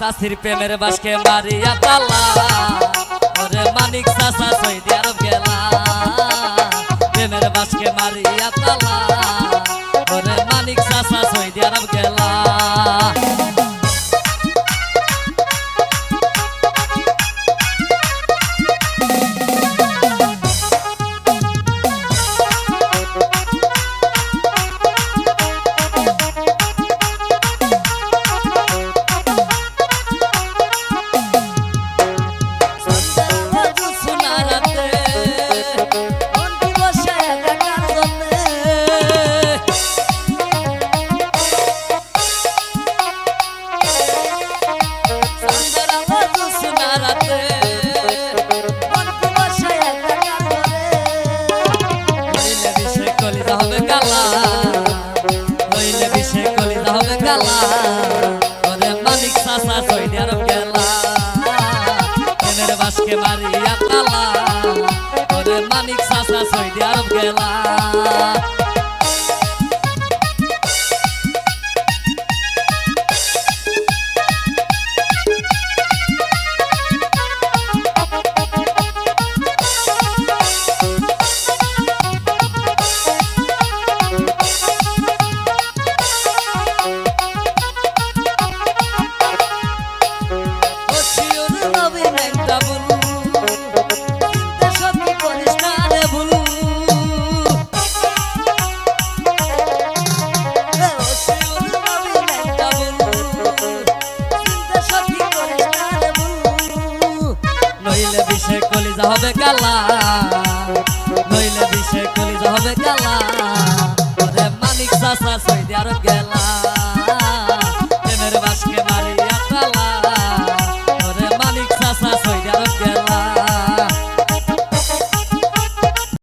চাষির প্রেমের বাসকে মারিয়া তালা ওরে মানিক চাষা সৌদি আরব গেলা প্রেমের বাসকে মারিয়া তালা ওরে মানিক চাষা সৌদি আরব গেলা মানিক চাষা সৌদি আরব গেলা প্রেমের বাসকে মারিয়া তালা ওরে মানিক চাষা সৌদি আরব গেলা নইলে বিষে কলিজা হবে কালা নইলে বিষে কলিজা হবে কালা ওরে মানিক চাষা সৌদি আরব গেলা।